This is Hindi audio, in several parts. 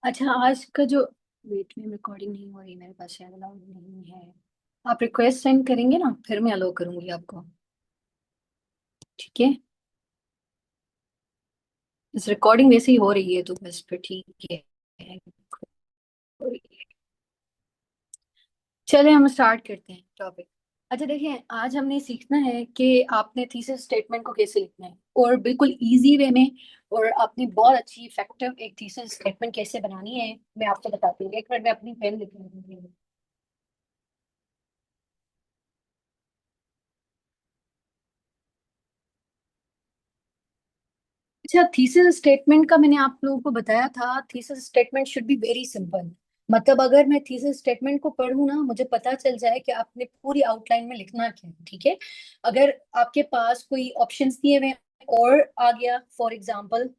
अच्छा, आज का जो वेट में रिकॉर्डिंग नहीं हो रही मेरे पास, शायद अलाउड नहीं है। आप रिक्वेस्ट सेंड करेंगे ना, फिर मैं अलाउ करूंगी आपको। ठीक है। इस रिकॉर्डिंग वैसे ही हो रही है तो बस फिर ठीक है। हो रही है। चले हम स्टार्ट करते हैं टॉपिक। अच्छा देखिए, आज हमने सीखना है कि आपने थीसिस स्टेटमेंट को कैसे लिखना है, और बिल्कुल इजी वे में। और आपने बहुत अच्छी इफेक्टिव एक थीसिस स्टेटमेंट कैसे बनानी है, मैं आपको बताती हूँ। एक मिनट में अपनी पेन लिख लूंगी। अच्छा, थीसिस स्टेटमेंट का मैंने आप लोगों को बताया था। Thesis statement should be very simple. मतलब अगर मैं थीसिस स्टेटमेंट को पढूं ना, मुझे पता चल जाए कि आपने पूरी आउटलाइन में लिखना क्या है। ठीक है। अगर आपके पास कोई ऑप्शंस दिए हुए हैं, और आ गया फॉर एग्जांपल,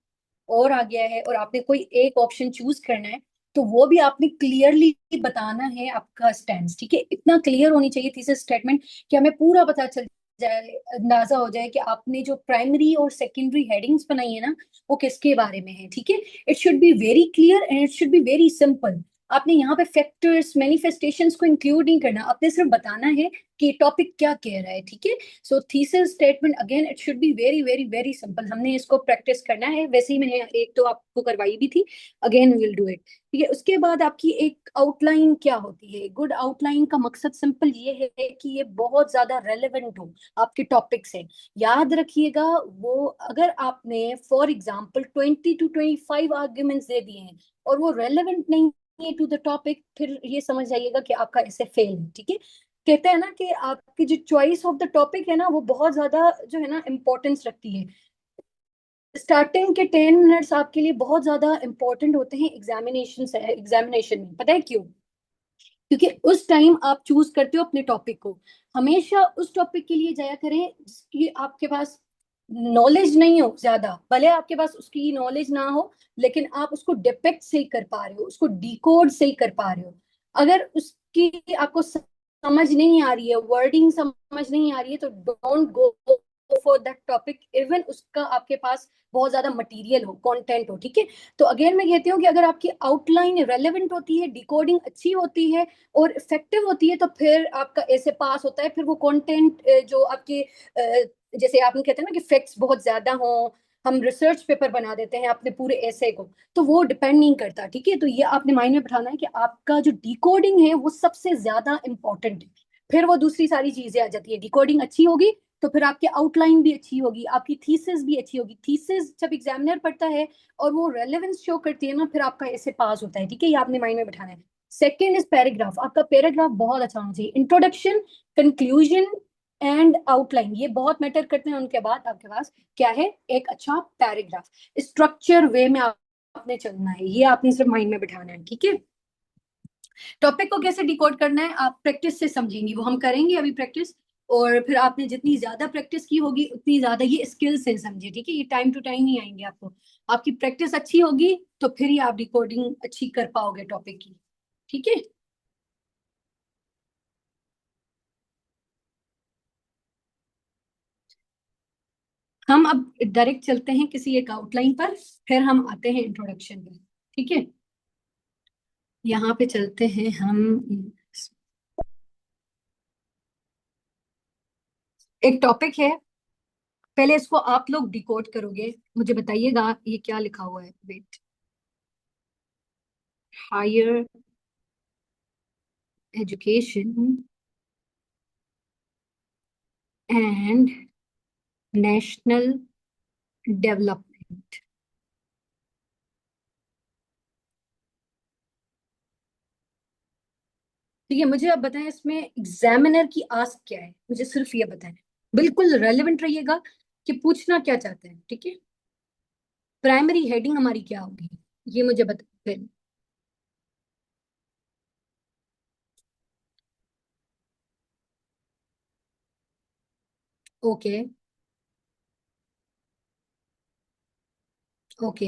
और आ गया है, और आपने कोई एक ऑप्शन चूज करना है, तो वो भी आपने क्लियरली बताना है आपका स्टैंड। ठीक है, इतना क्लियर होनी चाहिए थीसिस स्टेटमेंट कि हमें पूरा पता चल जाए, अंदाजा हो जाए कि आपने जो प्राइमरी और सेकेंडरी हेडिंग्स बनाई है ना, वो किसके बारे में है। ठीक है। It should be very clear and it should be very simple. आपने यहाँ पे फैक्टर्स मैनिफेस्टेशंस को इंक्लूड नहीं करना, आपने सिर्फ बताना है कि टॉपिक क्या कह रहा है। ठीक है। So thesis statement again it should be very very very simple. हमने इसको प्रैक्टिस करना है, वैसे ही मैंने एक तो आपको करवाई भी थी। Again will do it. ठीक है। उसके बाद आपकी एक आउटलाइन क्या होती है? गुड आउटलाइन का मकसद सिंपल ये है कि ये बहुत ज्यादा रेलेवेंट हो आपके टॉपिक से। याद रखिएगा, वो अगर आपने फॉर एग्जाम्पल 20 to 25 आर्ग्यूमेंट्स दे दिए हैं और वो रेलेवेंट नहीं है टू द टॉपिक, फिर ये समझ जाइएगा कि आपका ऐसे फेल है। ठीक है। कहते हैं ना कि आपकी जो चॉइस ऑफ द टॉपिक है ना, वो बहुत ज्यादा जो है ना इम्पोर्टेंस रखती है। स्टार्टिंग के 10 मिनट्स आपके लिए बहुत ज्यादा इंपॉर्टेंट होते हैं एग्जामिनेशन से। एग्जामिनेशन में पता है क्यों? क्योंकि उस टाइम आप चूज करते हो अपने टॉपिक को। हमेशा उस टॉपिक के लिए जाया करें जिसकी आपके पास नॉलेज नहीं हो ज्यादा। भले आपके पास उसकी नॉलेज ना हो, लेकिन आप उसको डिपेक्ट सही कर पा रहे हो, उसको डिकोड सही कर पा रहे हो। अगर उसकी आपको समझ नहीं आ रही है, वर्डिंग समझ नहीं आ रही है, तो don't go for that topic. Even उसका आपके पास बहुत ज्यादा मटेरियल हो, कंटेंट हो। ठीक है। तो अगेन मैं कहती हूँ कि अगर आपकी आउटलाइन रेलेवेंट होती है, डिकोडिंग अच्छी होती है और इफेक्टिव होती है, तो फिर आपका ऐसे पास होता है। फिर वो कंटेंट जो आपके जैसे आपने कहते हैं ना कि फैक्ट्स बहुत ज्यादा हो, हम रिसर्च पेपर बना देते हैं अपने पूरे ऐसे को, तो वो डिपेंड नहीं करता। ठीक है। तो ये आपने माइंड में बिठाना है कि आपका जो डिकोडिंग है वो सबसे ज्यादा इंपॉर्टेंट है। फिर वो दूसरी सारी चीजें आ जाती है। डिकोडिंग अच्छी होगी तो फिर आपकी आउटलाइन भी अच्छी होगी, आपकी थीसिस भी अच्छी होगी। थीसिस जब एग्जामिनर पढ़ता है और वो रेलेवेंस शो करती है ना, फिर आपका ऐसे पास होता है। ठीक है, ये आपने माइंड में बैठाना है। Second is paragraph. आपका पैराग्राफ बहुत अच्छा होना चाहिए। इंट्रोडक्शन, कंक्लूजन एंड आउटलाइन, ये बहुत मैटर करते हैं। उनके बाद आपके पास क्या है? एक अच्छा पैराग्राफ। स्ट्रक्चर वे में आपने चलना है, ये आपने सिर्फ माइंड में बैठाना है। ठीक है। टॉपिक को कैसे डिकोड करना है आप प्रैक्टिस से समझेंगी, वो हम करेंगे अभी प्रैक्टिस। और फिर आपने जितनी ज्यादा प्रैक्टिस की होगी उतनी ज्यादा ये स्किल्स से समझिए। ठीक है, ये टाइम टू टाइम नहीं आएंगे आपको। आपकी प्रैक्टिस अच्छी होगी तो फिर ही आप डिकोडिंग अच्छी कर पाओगे टॉपिक की। ठीक है। हम अब डायरेक्ट चलते हैं किसी एक आउटलाइन पर, फिर हम आते हैं इंट्रोडक्शन पर। ठीक है। यहाँ पे चलते हैं हम। एक टॉपिक है, पहले इसको आप लोग डिकोड करोगे, मुझे बताइएगा ये क्या लिखा हुआ है। Wait. Higher education and national development. ठीक है, मुझे आप बताएं इसमें एग्जामिनर की आस्क क्या है, मुझे सिर्फ ये बताएं। बिल्कुल रेलेवेंट रहिएगा कि पूछना क्या चाहते हैं। ठीक है। प्राइमरी हेडिंग हमारी क्या होगी, ये मुझे बताएं। ओके। ओके।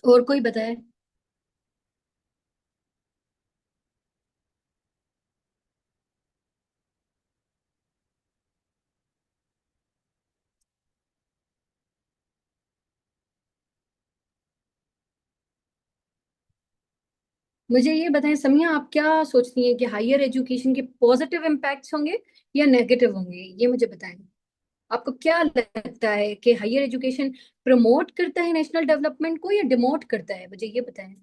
और कोई बताए? मुझे ये बताएं समिया, आप क्या सोचती हैं कि हायर एजुकेशन के पॉजिटिव इम्पैक्ट्स होंगे या नेगेटिव होंगे, ये मुझे बताएं। आपको क्या लगता है कि हायर एजुकेशन प्रमोट करता है नेशनल डेवलपमेंट को या डिमोट करता है, मुझे ये बताएं।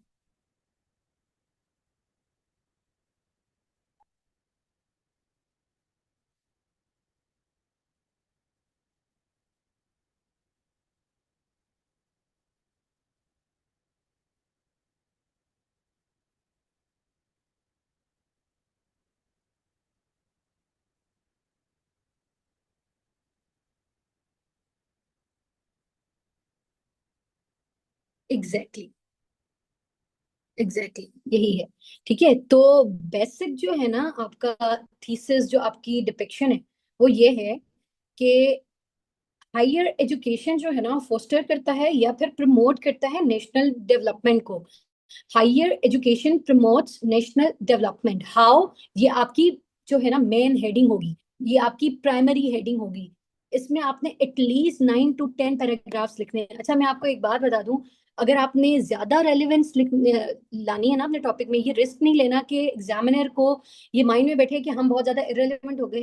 एग्जैक्टली, एग्जैक्टली यही है। ठीक है, तो बेसिक जो है ना आपका थीसिस, जो आपकी डिपिक्शन है वो ये है कि हायर एजुकेशन जो है ना फोस्टर करता है या फिर प्रमोट करता है नेशनल डेवलपमेंट को। Higher education promotes national development, how, ये आपकी जो है ना मेन हेडिंग होगी, ये आपकी प्राइमरी हेडिंग होगी। इसमें आपने एटलीस्ट 9 to 10 पैराग्राफ्स लिखने हैं। अच्छा, मैं आपको एक बात बता दूं, अगर आपने ज्यादा रेलिवेंस लानी है ना अपने टॉपिक में, ये रिस्क नहीं लेना कि एग्जामिनर को ये माइंड में बैठे कि हम बहुत ज्यादा इरेलीवेंट हो गए।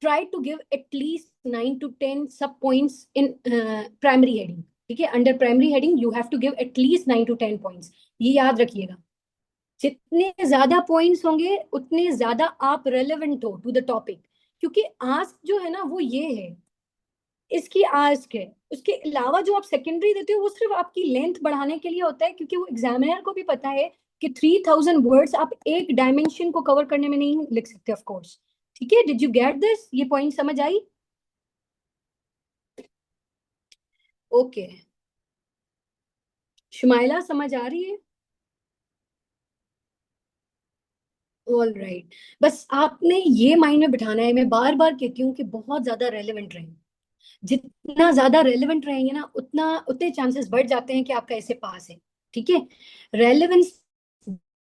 Try to give at least 9 to 10 सब पॉइंट्स इन प्राइमरी हेडिंग। ठीक है, under primary heading you have to give at least 9 to 10 points. ये याद रखिएगा, जितने ज्यादा पॉइंट्स होंगे उतने ज्यादा आप रेलेवेंट हो टू द टॉपिक। क्योंकि आस्क जो है ना वो ये है, इसकी आस्क है। उसके अलावा जो आप सेकेंडरी देते हो वो सिर्फ आपकी लेंथ बढ़ाने के लिए होता है, क्योंकि वो एग्जामिनर को भी पता है कि 3000 वर्ड्स आप एक डायमेंशन को कवर करने में नहीं लिख सकते, ऑफ कोर्स। ठीक है, डिड यू गेट दिस, ये पॉइंट समझ आई? ओके, शुमाइला समझ आ रही है? ऑल राइट, बस आपने ये माइंड में बिठाना है, मैं बार बार कहती हूँ कि बहुत ज्यादा रेलेवेंट रहें। जितना ज्यादा रेलेवेंट रहेंगे ना उतना उतने चांसेस बढ़ जाते हैं कि आपका ऐसे पास है। ठीक है, रेलेवेंस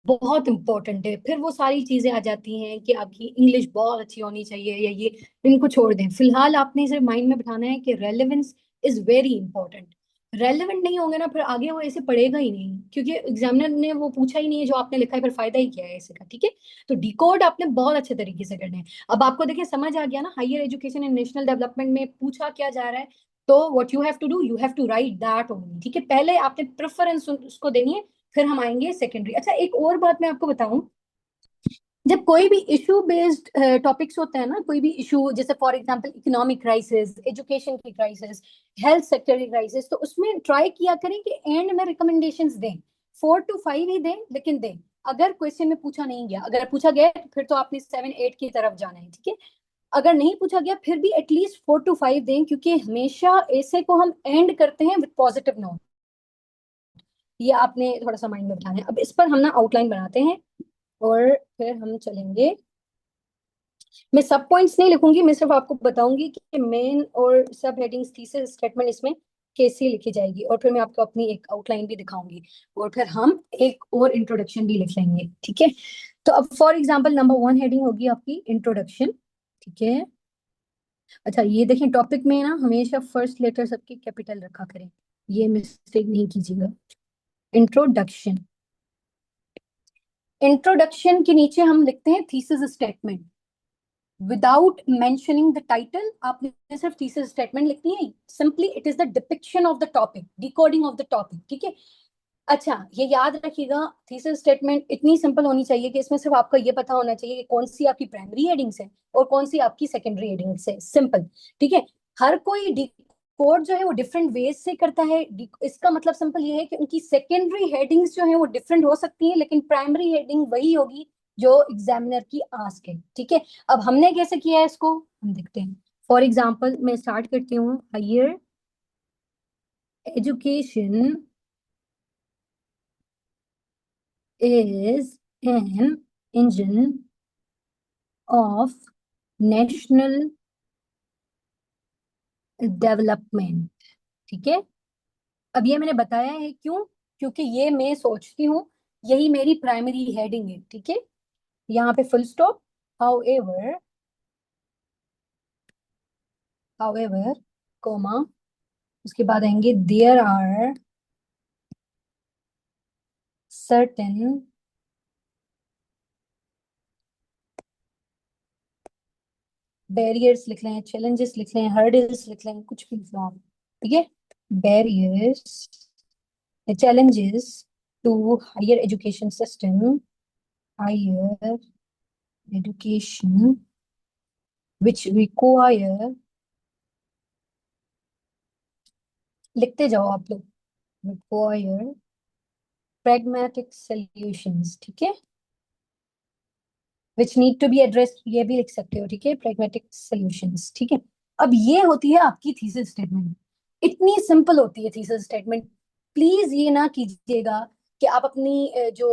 बहुत इंपॉर्टेंट है। फिर वो सारी चीजें आ जाती हैं कि आपकी इंग्लिश बहुत अच्छी होनी चाहिए या ये, इनको छोड़ दें। फिलहाल आपने सिर्फ माइंड में बिठाना है कि relevance is very important. Relevant नहीं होंगे ना फिर आगे वो ऐसे पढ़ेगा ही नहीं, क्योंकि एग्जामिनर ने वो पूछा ही नहीं है जो आपने लिखा है, फिर फायदा ही क्या है ऐसे का। ठीक है, तो डिकोड आपने बहुत अच्छे तरीके से करना है। अब आपको देखिए समझ आ गया ना higher education and national development में पूछा क्या जा रहा है। तो what you have to do, you have to write that only. ठीक है, पहले आपने प्रेफरेंस उसको देनी है, फिर हम आएंगे सेकेंडरी। अच्छा, एक और बात मैं आपको बताऊं, जब कोई भी इशू बेस्ड टॉपिक्स होते हैं ना, कोई भी इशू, जैसे for example economic crisis, education की क्राइसिस, हेल्थ सेक्टर की क्राइसिस, तो उसमें ट्राई किया करें कि एंड में रिकमेंडेशंस दें। 4 to 5 ही दें, लेकिन दें। अगर क्वेश्चन में पूछा नहीं गया, अगर पूछा गया तो फिर तो आपने 7 8 की तरफ जाना है। ठीक है, अगर नहीं पूछा गया फिर भी एटलीस्ट 4 to 5 दें, क्योंकि हमेशा ऐसे को हम एंड करते हैं विद पॉजिटिव नोट। ये आपने थोड़ा सा माइंड में बिठाना है। अब इस पर हम ना आउटलाइन बनाते हैं और फिर हम चलेंगे। मैं सब पॉइंट्स नहीं लिखूंगी, मैं सिर्फ आपको बताऊंगी कि मेन और सब हेडिंग्स, थीसिस स्टेटमेंट इसमें कैसे लिखी जाएगी, और फिर मैं आपको अपनी एक आउटलाइन भी दिखाऊंगी। और फिर हम एक और इंट्रोडक्शन भी लिख लेंगे। ठीक है, तो अब फॉर एग्जांपल नंबर 1 हेडिंग होगी आपकी इंट्रोडक्शन। ठीक है, अच्छा ये देखें, टॉपिक में ना हमेशा फर्स्ट लेटर सबके कैपिटल रखा करें, ये मिस्टेक नहीं कीजिएगा। इंट्रोडक्शन, इंट्रोडक्शन के नीचे हम लिखते हैं thesis statement, without mentioning the title. आपने सिर्फ थीसिस स्टेटमेंट लिखनी है, simply it is the depiction of the topic, decoding of the topic. ठीक है, अच्छा ये याद रखिएगा, थीसिस स्टेटमेंट इतनी सिंपल होनी चाहिए कि इसमें सिर्फ आपको ये पता होना चाहिए कि कौन सी आपकी प्राइमरी हेडिंग्स है और कौन सी आपकी सेकेंडरी हेडिंग्स है, सिंपल। ठीक है, हर कोई कोड जो है वो डिफरेंट वेज से करता है। इसका मतलब सिंपल ये है कि उनकी सेकेंडरी हेडिंग्स जो है वो डिफरेंट हो सकती है, लेकिन प्राइमरी हेडिंग वही होगी जो एग्जामिनर की आस्क है। ठीक है, अब हमने कैसे किया है इसको हम देखते हैं। फॉर एग्जाम्पल मैं स्टार्ट करती हूँ, higher education is an engine of national development। ठीक है, अब ये मैंने बताया है क्यों, क्योंकि ये मैं सोचती हूँ यही मेरी प्राइमरी हेडिंग है। ठीक है, यहाँ पे full stop, however, however, comma, उसके बाद आएंगे there are certain बैरियर्स लिख लें, चैलेंजेस लिख लें, हर्डल्स लिख लें, कुछ भी लिख लो आप। ठीक है, barriers, challenges to higher education system, higher education which require, लिखते जाओ आप लोग, require pragmatic solutions। ठीक है, which need to be addressed, ये भी लिख सकते हो। ठीक है, pragmatic solutions। ठीक है, अब ये होती है आपकी थीसिस स्टेटमेंट। इतनी सिंपल होती है थीसिस स्टेटमेंट। प्लीज ये ना कीजिएगा कि आप अपनी जो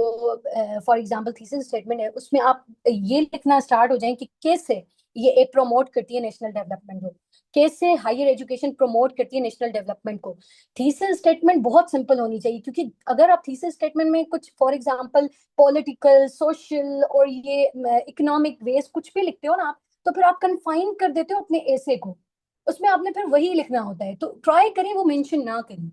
फॉर एग्जांपल थीसिस स्टेटमेंट है उसमें आप ये लिखना स्टार्ट हो जाएं कि कैसे ये एक प्रमोट करती है नेशनल डेवलपमेंट को, कैसे हायर एजुकेशन प्रमोट करती है नेशनल डेवलपमेंट को। थीसिस स्टेटमेंट बहुत सिंपल होनी चाहिए, क्योंकि अगर आप थीसिस स्टेटमेंट में कुछ फॉर एग्जांपल पॉलिटिकल, सोशल और ये इकोनॉमिक वेज कुछ भी लिखते हो ना आप, तो फिर आप कन्फाइन कर देते हो अपने ऐसे को, उसमें आपने फिर वही लिखना होता है। तो ट्राई करें वो मेंशन ना करें,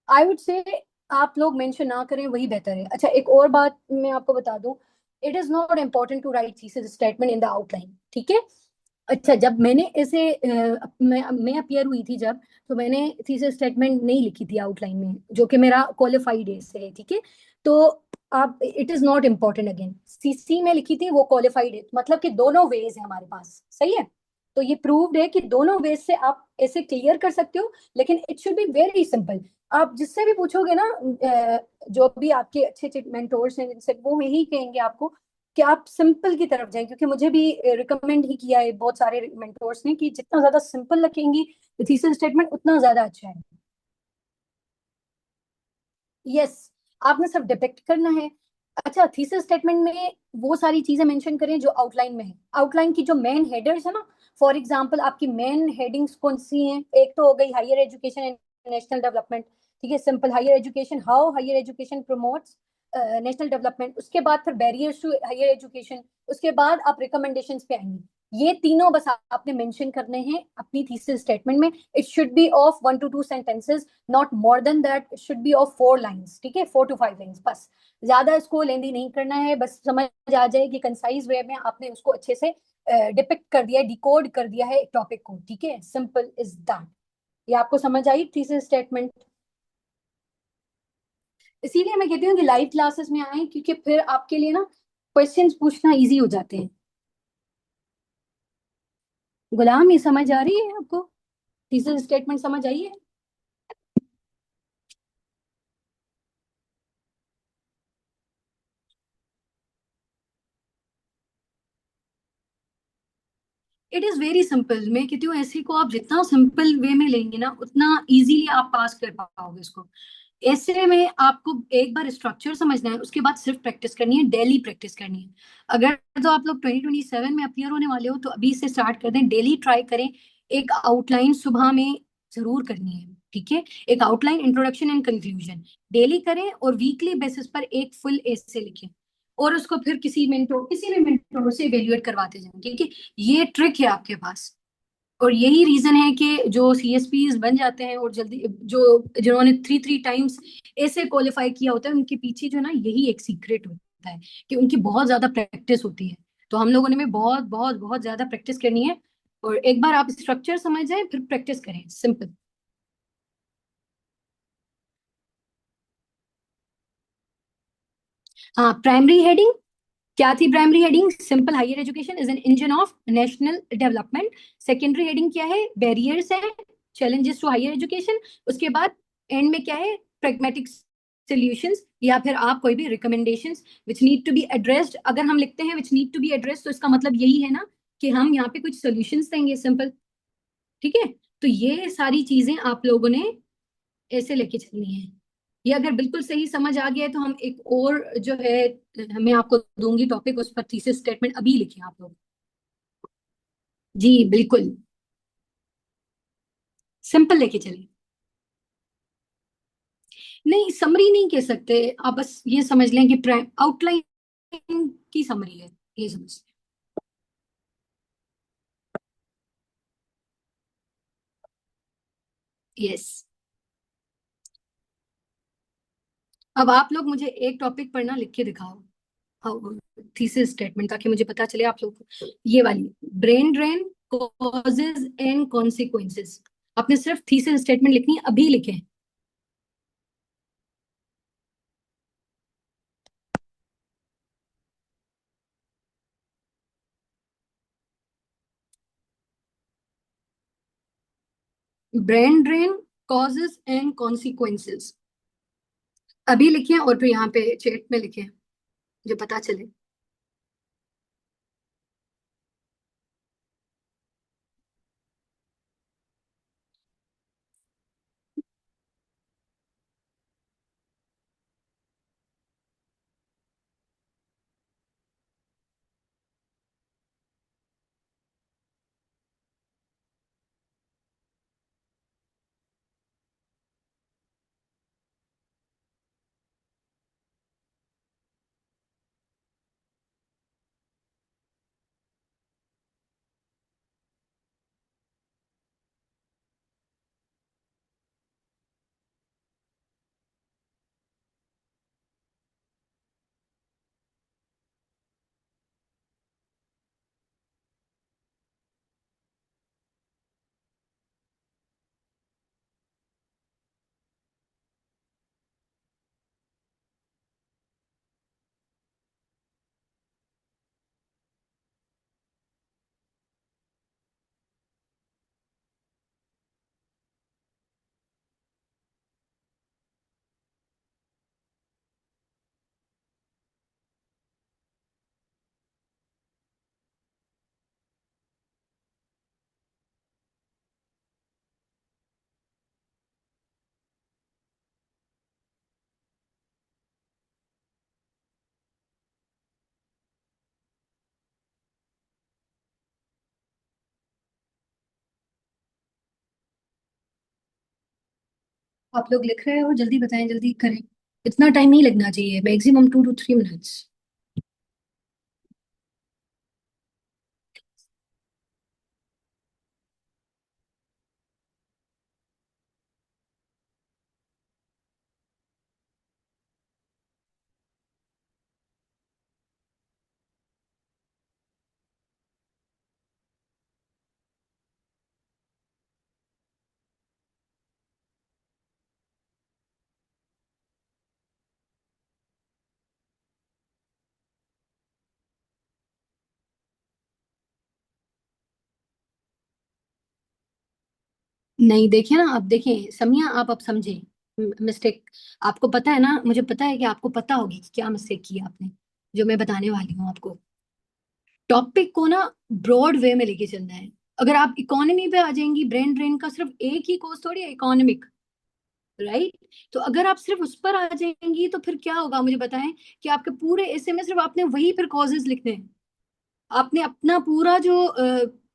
आई वुड से आप लोग मेंशन ना करें, वही बेहतर है। अच्छा, एक और बात मैं आपको बता दूं, it is not important to write thesis statement in the outline. ठीक है, अच्छा, जब मैंने ऐसे मैं अपियर हुई थी जब, तो मैंने थीसिस स्टेटमेंट नहीं लिखी थी आउटलाइन में, जो कि मेरा क्वालिफाइड है से है। ठीक है, तो आप, it is not important, again CC में लिखी थी, वो क्वालिफाइड है, मतलब कि दोनों वेज है हमारे पास। सही है, तो ये प्रूव्ड है कि दोनों वेज से आप ऐसे क्लियर कर सकते हो, लेकिन it should be very simple. आप जिससे भी पूछोगे ना, जो भी आपके अच्छे अच्छे मेंटोर्स हैं जिनसे, वो यही कहेंगे आपको कि आप सिंपल की तरफ जाएं, क्योंकि मुझे भी रिकमेंड ही किया है बहुत सारे मेंटोर्स ने कि जितना ज्यादा सिंपल रखेंगी थीसिस स्टेटमेंट उतना ज्यादा अच्छा है। यस, आपने सब डिपिक्ट करना है। अच्छा, थीसिस स्टेटमेंट में वो सारी चीजें मेंशन करें जो आउटलाइन में है। आउटलाइन की जो मेन हेडर्स है ना, फॉर एग्जांपल आपकी मेन हेडिंग्स कौन सी हैं, एक तो हो गई higher education and national development. ठीक है, simple higher education, how higher education promotes national development. उसके बाद फिर बैरियर्स टू हायर एजुकेशन, उसके बाद आप रिकमेंडेशंस पे आएंगे। ये तीनों बस आपने मेंशन करने हैं अपनी थीसिस स्टेटमेंट में। It should B of 1 to 2 sentences, not more than that. It should B of 4 lines. ठीक है, 4 to 5 लाइन्स बस, ज्यादा इसको लेंदी नहीं करना है। बस समझ आ जाए कि कंसाइज वे में आपने उसको अच्छे से डिपिक्ट कर दिया है, डिकोड कर दिया है टॉपिक को। ठीक है, सिंपल इज दैट। ये आपको समझ आई थीसिस स्टेटमेंट? इसीलिए मैं कहती हूँ कि लाइव क्लासेस में आए, क्योंकि फिर आपके लिए ना क्वेश्चंस पूछना इजी हो जाते हैं। गुलाम, ये समझ आ रही है आपको? थीसिस स्टेटमेंट समझ आई है? It is very simple. मैं कहती हूँ ऐसे को आप जितना सिंपल वे में लेंगे ना, उतना इजीली आप पास कर पाओगे इसको। ऐसे में आपको एक बार स्ट्रक्चर समझना है, उसके बाद सिर्फ प्रैक्टिस करनी है, डेली प्रैक्टिस करनी है। अगर तो आप लोग 2027 में अपियर होने वाले हो, तो अभी से स्टार्ट कर दें, डेली ट्राई करें। एक आउटलाइन सुबह में जरूर करनी है। ठीक है, एक outline, introduction and conclusion daily करें, और वीकली बेसिस पर एक फुल एसे लिखें, और उसको फिर किसी भी मेंटोर से इवेल्युएट करवाते जाएं। ठीक है, ये ट्रिक है आपके पास। और यही रीजन है कि जो सीएसपीज बन जाते हैं और जल्दी, जो जिन्होंने 3 3 टाइम्स ऐसे क्वालिफाई किया होता है, उनके पीछे जो है ना, यही एक सीक्रेट होता है कि उनकी बहुत ज्यादा प्रैक्टिस होती है। तो हम लोगों ने में बहुत बहुत बहुत ज्यादा प्रैक्टिस करनी है। और एक बार आप स्ट्रक्चर समझ जाए, फिर प्रैक्टिस करें, सिंपल। हाँ, प्राइमरी हेडिंग क्या थी? Primary heading simple, higher education is an engine of national development. Secondary heading क्या है? बैरियर्स है, चैलेंजेस टू हायर एजुकेशन। उसके बाद एंड में क्या है? प्रैग्मेटिक सॉल्यूशंस, या फिर आप कोई भी recommendations which need to be addressed. अगर हम लिखते हैं which need to be addressed, तो इसका मतलब यही है ना कि हम यहाँ पे कुछ सॉल्यूशंस देंगे, सिंपल। ठीक है, तो ये सारी चीजें आप लोगों ने ऐसे लेके चलनी है। ये अगर बिल्कुल सही समझ आ गया है, तो हम एक और जो है, मैं आपको दूंगी टॉपिक, उस पर थीसिस स्टेटमेंट अभी लिखें आप लोग। जी बिल्कुल, सिंपल लेके चलिए। नहीं, समरी नहीं कह सकते आप, बस ये समझ लें कि आउटलाइन की समरी है, ये समझ लें। यस, अब आप लोग मुझे एक टॉपिक पर ना लिख के दिखाओ थीसिस स्टेटमेंट, ताकि मुझे पता चले आप लोग को। ये वाली, brain drain causes and consequences. आपने सिर्फ थीसिस स्टेटमेंट लिखनी है, अभी लिखें। Brain drain, causes and consequences, अभी लिखें और फिर यहाँ पे चैट में लिखें, जो पता चले। आप लोग लिख रहे हो, जल्दी बताएं, जल्दी करें। इतना टाइम नहीं लगना चाहिए, मैक्सिमम 2 to 3 मिनट्स। नहीं, देखिए ना, अब देखिए समिया, आप अब समझे मिस्टेक। आपको पता है ना, मुझे पता है कि आपको पता होगी कि क्या मिस्टेक की आपने, जो मैं बताने वाली हूँ आपको। टॉपिक को ना ब्रॉड वे में लेके चलना है। अगर आप इकोनॉमी पे आ जाएंगी, ब्रेन ड्रेन का सिर्फ एक ही कोर्स थोड़ी है इकोनॉमिक, राइट? तो अगर आप सिर्फ उस पर आ जाएंगी तो फिर क्या होगा, मुझे बताएं। कि आपके पूरे ऐसे में सिर्फ आपने वही फिर कॉजेज लिखने हैं। आपने अपना पूरा जो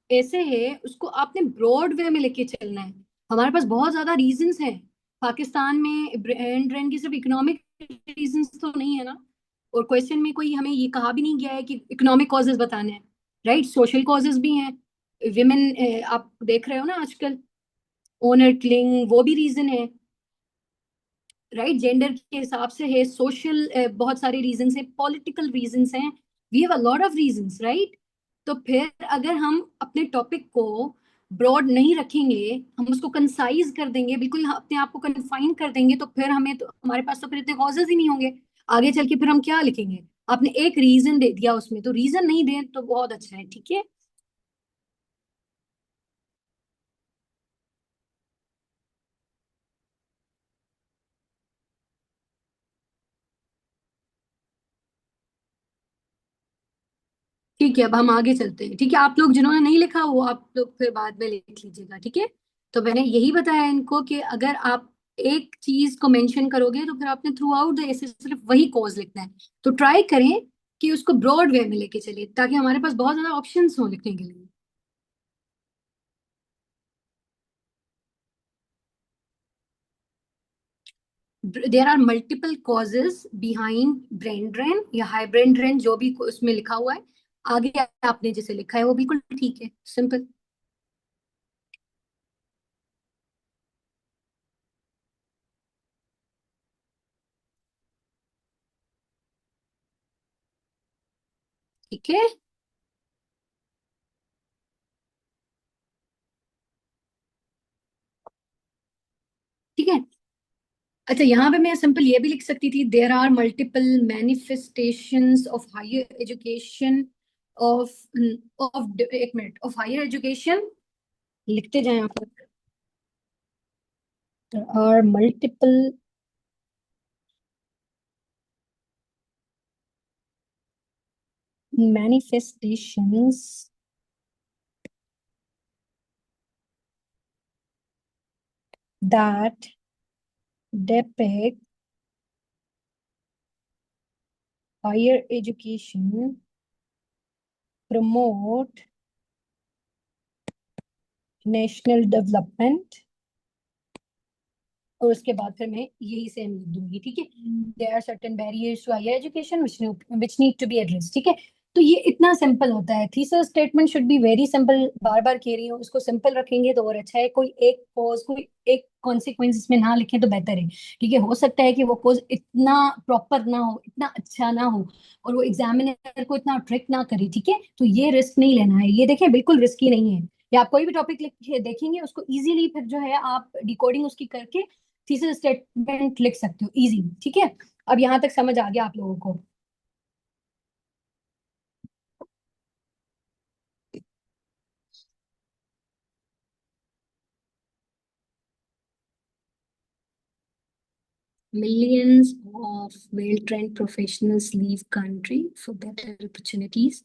ऐसे है उसको आपने ब्रॉड वे में लेके चलना है। हमारे पास बहुत ज्यादा रीजंस हैं। पाकिस्तान में ब्रेन ड्रेन की सिर्फ इकोनॉमिक रीजंस तो नहीं है ना। और क्वेश्चन में कोई हमें ये कहा भी नहीं गया है कि इकोनॉमिक कॉजेज बताने हैं। राइट, सोशल कॉजेज भी हैं। विमेन, आप देख रहे हो ना आजकल, ओनर किलिंग, वो भी रीजन है। राइट, जेंडर के हिसाब से है, सोशल बहुत सारे रीजंस हैं, पॉलिटिकल रीजंस हैं। We have a lot of reasons, right? तो फिर अगर हम अपने टॉपिक को ब्रॉड नहीं रखेंगे, हम उसको कंसाइज कर देंगे, बिल्कुल अपने आप को कन्फाइन कर देंगे, तो फिर हमें तो हमारे पास तो फिर इतने कॉजेज ही नहीं होंगे। आगे चल के फिर हम क्या लिखेंगे? आपने एक रीजन दे दिया उसमें, तो रीजन नहीं दे तो बहुत अच्छा है, ठीक है। ठीक है, अब हम आगे चलते हैं। ठीक है, आप लोग जिन्होंने नहीं लिखा वो आप लोग फिर बाद में लिख लीजिएगा, ठीक है। तो मैंने यही बताया इनको कि अगर आप एक चीज को मेंशन करोगे तो फिर आपने थ्रू आउट द ऐसे सिर्फ वही कॉज लिखना है। तो ट्राई करें कि उसको ब्रॉड वे में लेके चलिए, ताकि हमारे पास बहुत ज्यादा ऑप्शंस हो लिखने के लिए। There are multiple causes behind brain drain या हाई ब्रेन ड्रेन, जो भी उसमें लिखा हुआ है। आगे आपने जैसे लिखा है वो बिल्कुल ठीक है, सिंपल। ठीक है। है। अच्छा, यहाँ पे मैं सिंपल ये भी लिख सकती थी, there are multiple manifestations of higher education of of एक मिनट, ऑफ हायर एजुकेशन, लिखते जाएं आप। there are multiple manifestations that depict higher education, promote national development, और उसके बाद फिर मैं यही सेम लिख दूंगी, ठीक है। There are certain barriers to higher education which need to be address, ठीक है। तो ये इतना सिंपल होता है, thesis statement should be very simple, बार बार कह रही हूँ, उसको सिंपल रखेंगे तो और अच्छा है। कोई एक कॉज, कोई एक कॉन्सिक्वेंस इसमें ना लिखें तो बेहतर है, ठीक है। हो सकता है कि वो कॉज इतना प्रॉपर ना हो, इतना अच्छा ना हो, और वो एग्जामिनर को इतना ट्रिक ना करे, ठीक है। तो ये रिस्क नहीं लेना है, ये देखें बिल्कुल रिस्की नहीं है। या आप कोई भी टॉपिक लिख देखेंगे उसको इजीली, फिर जो है आप डिकोडिंग उसकी करके थीसिस स्टेटमेंट लिख सकते हो इजी, ठीक है। अब यहाँ तक समझ आ गया आप लोगों को? Millions of well-trained professionals leave country for better opportunities,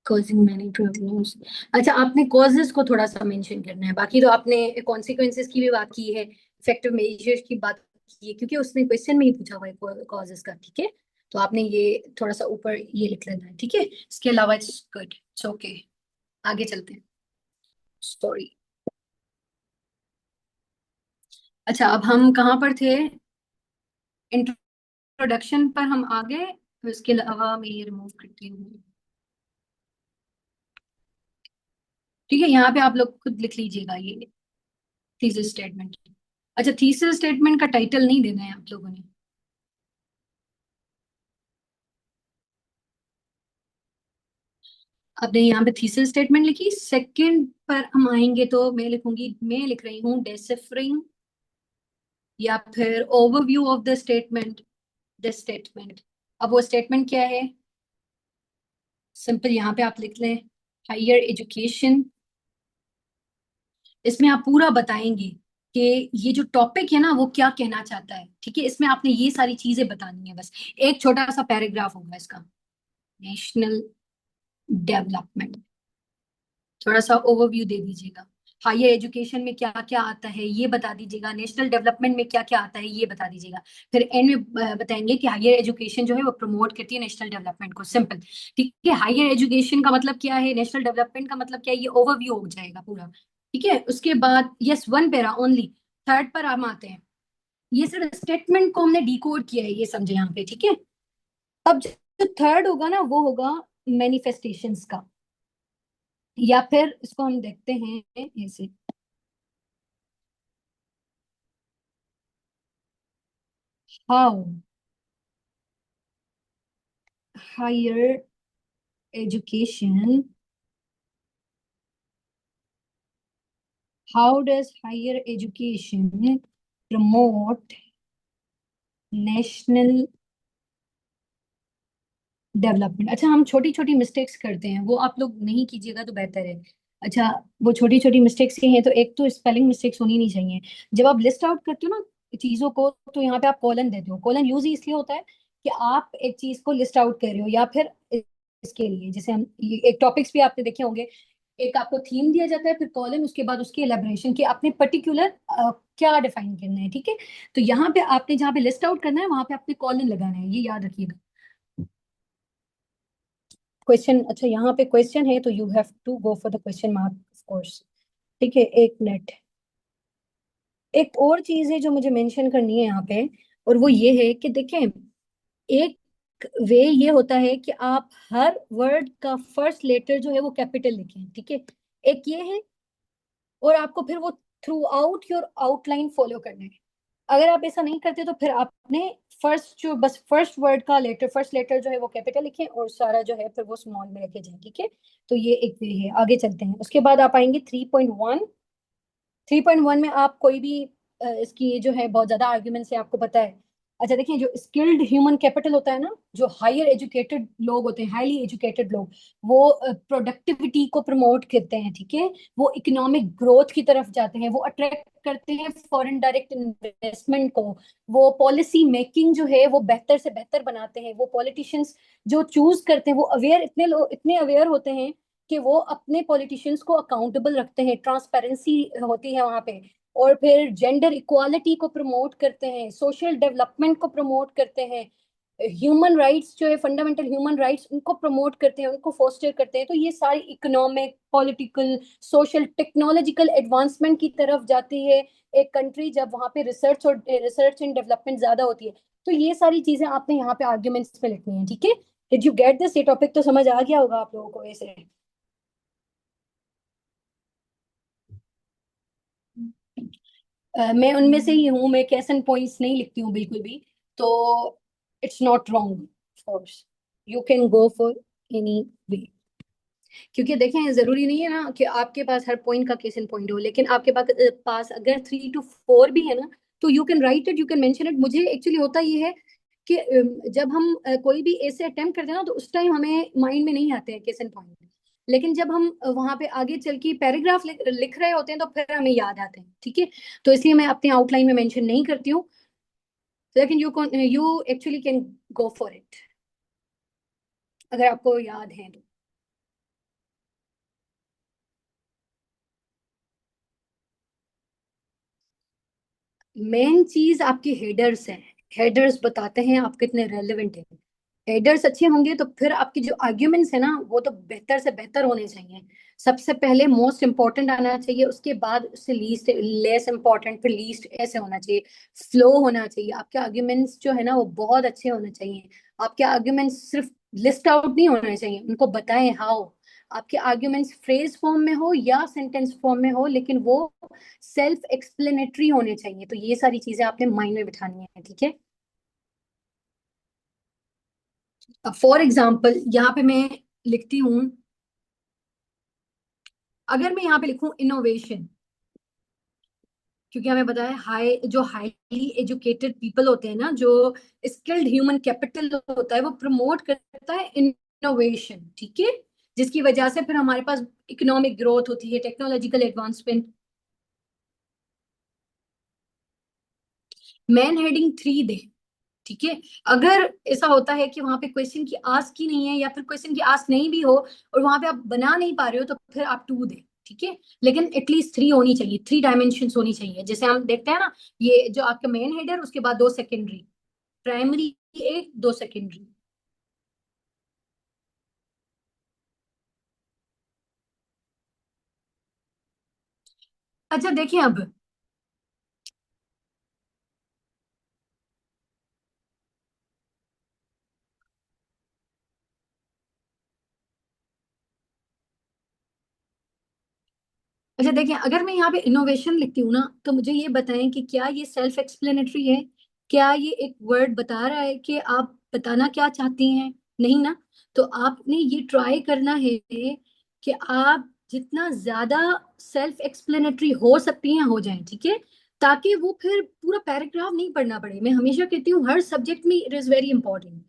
causing many problems. अच्छा, आपने causes को थोड़ा सा मेंशन करना है, बाकी तो आपने consequences की भी बात की है, effective measures की बात की है, क्योंकि उसने क्वेश्चन में ही पूछा हुआ है causes का, ठीक है। तो आपने ये थोड़ा सा ऊपर ये लिख लेना है, ठीक है। इसके अलावा इट्स गुड, इट्स ओके। आगे चलते हैं। सॉरी। अच्छा, अब हम कहाँ पर थे? इंट्रोडक्शन पर हम आ गए। इसके अलावा मैं ये रिमूव करती हूँ, ठीक है। यहाँ पे आप लोग खुद लिख लीजिएगा ये थीसिस स्टेटमेंट। अच्छा, थीसिस स्टेटमेंट का टाइटल नहीं देना है आप लोगों ने। आपने यहाँ पे थीसिस स्टेटमेंट लिखी, सेकंड पर हम आएंगे तो मैं लिखूंगी, मैं लिख रही हूँ डेसिफरिंग, या फिर overview of the statement, the statement. अब वो स्टेटमेंट क्या है? सिंपल यहाँ पे आप लिख लें, हायर एजुकेशन। इसमें आप पूरा बताएंगे कि ये जो टॉपिक है ना वो क्या कहना चाहता है, ठीक है। इसमें आपने ये सारी चीजें बतानी है, बस एक छोटा सा पैराग्राफ होगा इसका। नेशनल डेवलपमेंट, थोड़ा सा ओवरव्यू दे दीजिएगा। हायर एजुकेशन में क्या क्या आता है ये बता दीजिएगा, नेशनल डेवलपमेंट में क्या क्या आता है ये बता दीजिएगा। फिर एंड में बताएंगे कि हायर एजुकेशन जो है वो प्रमोट करती है नेशनल डेवलपमेंट को, सिंपल, ठीक है। हायर एजुकेशन का मतलब क्या है, नेशनल डेवलपमेंट का मतलब क्या है, ये ओवरव्यू हो जाएगा पूरा, ठीक है। उसके बाद yes, one para only, third पर हम आते हैं। ये सिर्फ स्टेटमेंट को हमने डिकोड किया है, ये समझे यहाँ पे, ठीक है। अब जो थर्ड होगा ना वो होगा मैनिफेस्टेशंस का, या फिर इसको हम देखते हैं ऐसे, how higher education, how does higher education promote national development. अच्छा, हम छोटी छोटी मिस्टेक्स करते हैं, वो आप लोग नहीं कीजिएगा तो बेहतर है। अच्छा, वो छोटी छोटी मिस्टेक्स ये हैं, तो एक तो स्पेलिंग मिस्टेक्स होनी नहीं चाहिए। जब आप लिस्ट आउट करते हो ना चीजों को, तो यहाँ पे आप कॉलन देते हो। कॉलन यूज ही इसलिए होता है कि आप एक चीज को लिस्ट आउट कर रहे हो, या फिर इसके लिए जैसे हम एक टॉपिक्स भी आपने देखे होंगे, एक आपको थीम दिया जाता है, फिर कॉलन, उसके बाद उसकी एलेबोरेशन कि आपने पर्टिकुलर क्या डिफाइन करना है, ठीक है। तो यहाँ पे आपने जहाँ पे लिस्ट आउट करना है वहां पे आपने कॉलन लगाना है, ये याद रखिएगा। क्वेश्चन, अच्छा यहाँ पे क्वेश्चन है तो you have to go for the question mark of course, ठीक है। एक मिनट, एक और चीज है जो मुझे मेंशन करनी है यहाँ पे, और वो ये है कि देखें, एक वे ये होता है कि आप हर वर्ड का फर्स्ट लेटर जो है वो कैपिटल लिखें, ठीक है। एक ये है, और आपको फिर वो through out your outline follow करना है। अगर आप ऐसा नहीं करते तो फिर आपने फर्स्ट जो बस फर्स्ट वर्ड का लेटर, फर्स्ट लेटर जो है वो कैपिटल लिखें, और सारा जो है फिर वो स्मॉल में रखे जाए, ठीक है। तो ये एक वे है। आगे चलते हैं, उसके बाद आप आएंगे 3.1, 3.1 में आप कोई भी इसकी ये जो है बहुत ज्यादा आर्ग्यूमेंट्स है, आपको पता है। अच्छा देखिए, जो स्किल्ड ह्यूमन कैपिटल होता है ना, जो हायर एजुकेटेड लोग होते हैं, हाईली एजुकेटेड लोग, वो प्रोडक्टिविटी को प्रमोट करते हैं, ठीक है। वो इकोनॉमिक ग्रोथ की तरफ जाते हैं, वो अट्रैक्ट करते हैं फॉरेन डायरेक्ट इन्वेस्टमेंट को। वो पॉलिसी मेकिंग जो है वो बेहतर से बेहतर बनाते हैं। वो पॉलिटिशियंस जो चूज करते हैं वो अवेयर, इतने लोग इतने अवेयर होते हैं कि वो अपने पॉलिटिशियंस को अकाउंटेबल रखते हैं, ट्रांसपेरेंसी होती है वहां पे। और फिर जेंडर इक्वालिटी को प्रमोट करते हैं, सोशल डेवलपमेंट को प्रमोट करते हैं, ह्यूमन राइट्स जो है, फंडामेंटल ह्यूमन राइट्स, उनको प्रमोट करते हैं, उनको फोस्टर करते हैं। तो ये सारी economic, political, social, technological advancement की तरफ जाती है एक कंट्री, जब वहां पे रिसर्च एंड डेवलपमेंट ज्यादा होती है। तो ये सारी चीजें आपने यहाँ पे आर्ग्यूमेंट्स पे लिखनी है, ठीक है। Did you get this? ये टॉपिक तो समझ आ गया होगा आप लोगों को ऐसे। मैं उनमें से ही हूँ, मैं कैसन पॉइंट्स नहीं लिखती हूँ बिल्कुल भी। तो it's not wrong, course you can go for any way. क्योंकि देखें, जरूरी नहीं है ना कि आपके पास हर पॉइंट का केस इन पॉइंट हो, लेकिन आपके पास अगर 3 to 4 भी है ना, तो you can write it, you can mention it. मुझे एक्चुअली होता ये है कि जब हम कोई भी ऐसे अटेम्प्ट करते हैं ना, तो उस टाइम हमें माइंड में नहीं आते हैं केस इन पॉइंट। लेकिन जब हम वहां पे आगे चल के पैराग्राफ लिख रहे होते हैं, तो फिर हमें याद आते हैं, ठीक है। तो इसलिए मैं अपने आउटलाइन में मेंशन नहीं करती हूँ, लेकिन you actually can go for it, अगर आपको याद है तो। मेन चीज आपके हेडर्स हैं। हेडर्स बताते हैं आप कितने रेलेवेंट हैं। हेडर्स अच्छे होंगे तो फिर आपकी जो आर्ग्यूमेंट्स है ना, वो तो बेहतर से बेहतर होने चाहिए। सबसे पहले मोस्ट इंपॉर्टेंट आना चाहिए, उसके बाद उससे लीस्ट, लेस इंपॉर्टेंट, फिर लीस्ट, ऐसे होना चाहिए। फ्लो होना चाहिए, आपके आर्ग्यूमेंट्स जो है ना वो बहुत अच्छे होने चाहिए। आपके आर्ग्यूमेंट्स सिर्फ लिस्ट आउट नहीं होने चाहिए, उनको बताएं हाउ। आपके आर्ग्यूमेंट्स फ्रेज फॉर्म में हो या सेंटेंस फॉर्म में हो, लेकिन वो सेल्फ एक्सप्लेनेटरी होने चाहिए। तो ये सारी चीजें आपने माइंड में बिठानी है, ठीक है। फॉर एग्जाम्पल यहाँ पे मैं लिखती हूँ, अगर मैं यहाँ पे लिखूं इनोवेशन, क्योंकि हमें पता है जो हाईली एजुकेटेड पीपल होते हैं ना, जो स्किल्ड ह्यूमन कैपिटल होता है, वो प्रमोट करता है इनोवेशन, ठीक है। जिसकी वजह से फिर हमारे पास इकोनॉमिक ग्रोथ होती है, टेक्नोलॉजिकल एडवांसमेंट। मैन हेडिंग 3 दे, ठीक है। अगर ऐसा होता है कि वहां पे क्वेश्चन की आस्क ही नहीं है, या फिर क्वेश्चन की आस्क नहीं भी हो और वहां पे आप बना नहीं पा रहे हो, तो फिर आप 2 दे, ठीक है। लेकिन एटलीस्ट 3 होनी चाहिए, 3 डायमेंशन होनी चाहिए। जैसे हम देखते हैं ना, ये जो आपका मेन हेडर, उसके बाद 2 सेकेंडरी, प्राइमरी एक, 2 सेकेंडरी। अच्छा देखिए अब, अच्छा देखिए, अगर मैं यहाँ पे इनोवेशन लिखती हूँ ना, तो मुझे ये बताएं कि क्या ये सेल्फ एक्सप्लेनेटरी है? क्या ये एक वर्ड बता रहा है कि आप बताना क्या चाहती हैं? नहीं ना। तो आपने ये ट्राई करना है कि आप जितना ज्यादा सेल्फ एक्सप्लेनेटरी हो सकती हैं हो जाएं, ठीक है। ताकि वो फिर पूरा पैराग्राफ नहीं पढ़ना पड़े। मैं हमेशा कहती हूँ हर सब्जेक्ट में इट इज वेरी इंपॉर्टेंट।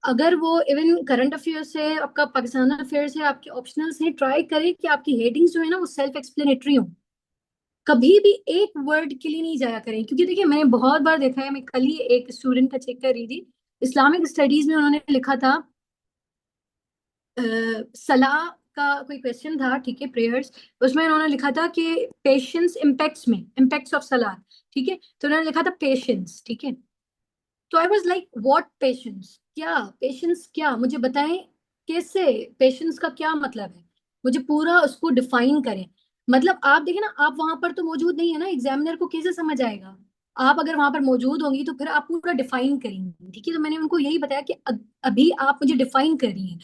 अगर वो इवन करंट अफेयर्स है, आपका पाकिस्तान अफेयर्स है, आपके ऑप्शनल्स हैं, ट्राई करें कि आपकी हेडिंग्स जो है ना वो सेल्फ एक्सप्लेनेटरी हो। कभी भी एक वर्ड के लिए नहीं जाया करें, क्योंकि देखिए मैंने बहुत बार देखा है। मैं कल ही एक स्टूडेंट का चेक कर रही थी, इस्लामिक स्टडीज में उन्होंने लिखा था, सलाह का कोई क्वेश्चन था, ठीक है, प्रेयर्स। उसमें उन्होंने लिखा था कि पेशेंस इम्पैक्ट्स में, इम्पैक्ट्स ऑफ सलाह, ठीक है। तो उन्होंने लिखा था पेशेंस, ठीक है। तो I was like what patience, क्या पेशेंस, क्या मुझे बताएं, कैसे पेशेंस का क्या मतलब है? मुझे पूरा उसको डिफाइन करें। मतलब आप देखें ना, आप वहां पर तो मौजूद नहीं है ना, एग्जामिनर को कैसे समझ आएगा? आप अगर वहां पर मौजूद होंगी तो फिर आप पूरा डिफाइन करेंगी, ठीक है। तो मैंने उनको यही बताया कि अभी आप मुझे डिफाइन कर रही हैं,